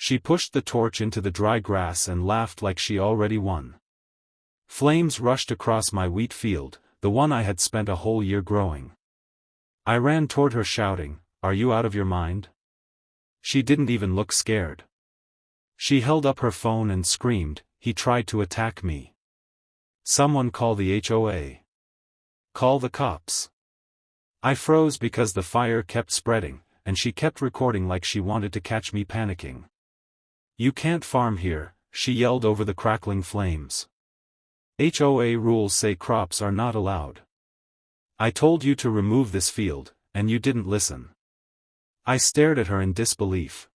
She pushed the torch into the dry grass and laughed like she already won. Flames rushed across my wheat field, the one I had spent a whole year growing. I ran toward her shouting, "Are you out of your mind?" She didn't even look scared. She held up her phone and screamed, "He tried to attack me. Someone call the HOA. Call the cops." I froze because the fire kept spreading, and she kept recording like she wanted to catch me panicking. "You can't farm here," she yelled over the crackling flames. "HOA rules say crops are not allowed. I told you to remove this field, and you didn't listen." I stared at her in disbelief.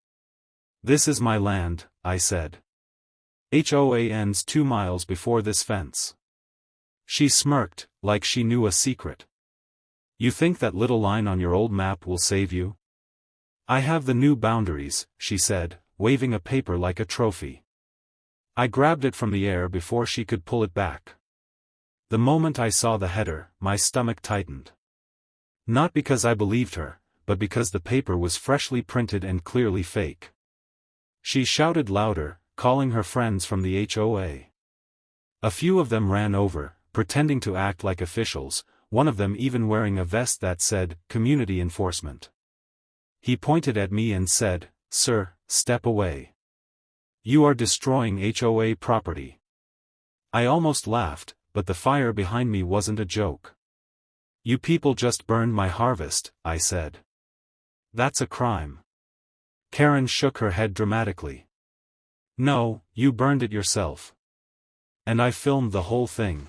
"This is my land," I said. "HOA ends 2 miles before this fence." She smirked, like she knew a secret. "You think that little line on your old map will save you?" "I have the new boundaries," she said, waving a paper like a trophy. I grabbed it from the air before she could pull it back. The moment I saw the header, my stomach tightened. Not because I believed her, but because the paper was freshly printed and clearly fake. She shouted louder, calling her friends from the HOA. A few of them ran over, pretending to act like officials, one of them even wearing a vest that said, "Community Enforcement." He pointed at me and said, "Sir, step away. You are destroying HOA property." I almost laughed, but the fire behind me wasn't a joke. "You people just burned my harvest," I said. "That's a crime." Karen shook her head dramatically. "No, you burned it yourself. And I filmed the whole thing."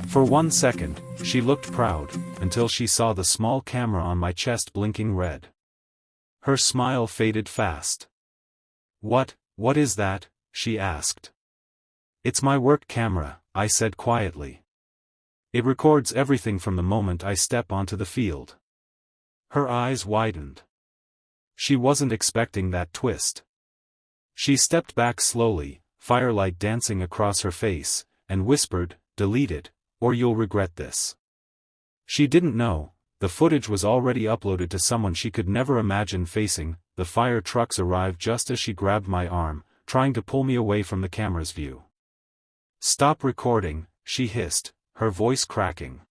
For 1 second, she looked proud, until she saw the small camera on my chest blinking red. Her smile faded fast. What is that?" she asked. "It's my work camera," I said quietly. "It records everything from the moment I step onto the field." Her eyes widened. She wasn't expecting that twist. She stepped back slowly, firelight dancing across her face, and whispered, "Delete it, or you'll regret this." She didn't know, the footage was already uploaded to someone she could never imagine facing. The fire trucks arrived just as she grabbed my arm, trying to pull me away from the camera's view. "Stop recording," she hissed, her voice cracking.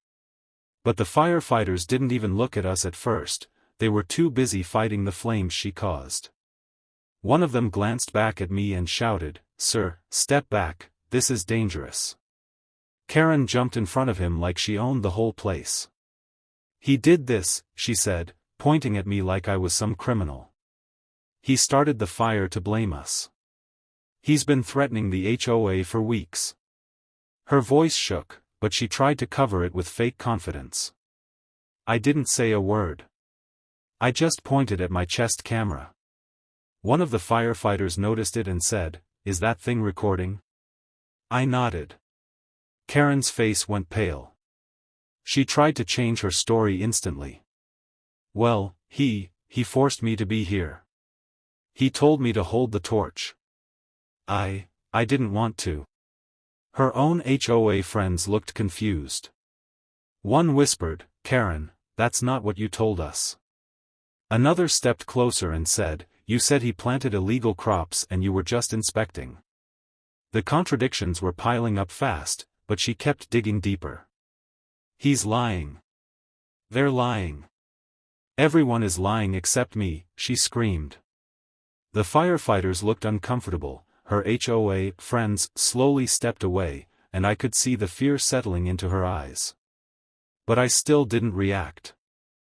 But the firefighters didn't even look at us at first, they were too busy fighting the flames she caused. One of them glanced back at me and shouted, "Sir, step back, this is dangerous." Karen jumped in front of him like she owned the whole place. "He did this," she said, pointing at me like I was some criminal. "He started the fire to blame us. He's been threatening the HOA for weeks." Her voice shook, but she tried to cover it with fake confidence. I didn't say a word. I just pointed at my chest camera. One of the firefighters noticed it and said, "Is that thing recording?" I nodded. Karen's face went pale. She tried to change her story instantly. "Well, he forced me to be here. He told me to hold the torch. I didn't want to." Her own HOA friends looked confused. One whispered, "Karen, that's not what you told us." Another stepped closer and said, "You said he planted illegal crops and you were just inspecting." The contradictions were piling up fast, but she kept digging deeper. "He's lying. They're lying. Everyone is lying except me," she screamed. The firefighters looked uncomfortable, her HOA friends slowly stepped away, and I could see the fear settling into her eyes. But I still didn't react.